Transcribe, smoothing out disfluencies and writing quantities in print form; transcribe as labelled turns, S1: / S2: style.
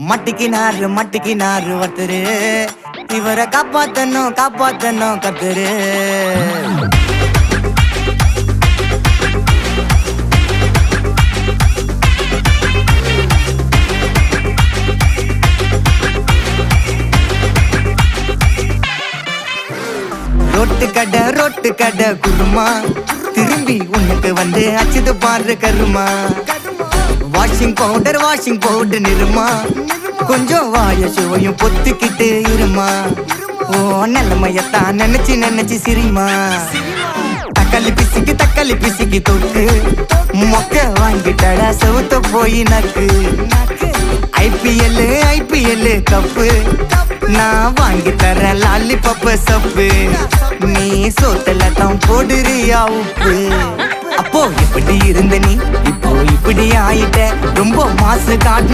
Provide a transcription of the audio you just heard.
S1: மட்டிக்கினாரு ஒருத்தரு, இவரை காப்பாத்தணும் கத்துரு. ரொட்டு கடை குருமா, திரும்பி உனக்கு வந்து அச்சுது பாரு கருமா. வாஷிங் பவுடர் நிறுமா, கொஞ்சம் வாய சுவையும் பொத்துக்கிட்டு இருமா. ஓ நிலைமையத்தான் நினைச்சு சிரிமா. தக்காளி பிசிக்கி தொட்டு மொக்க வாங்கிட்டடா செவுத்த போய் நக்கு. ஐபிஎல் கப்பு நான் வாங்கி தரேன் லாலிபப்பு சப்பு. நீ சோத்தல தான் போடுறியா உப்பு. அப்போ இப்படி இருந்த நீ இப்போ இப்படி ஆயிட்ட, ரொம்ப மாசு காட்டு.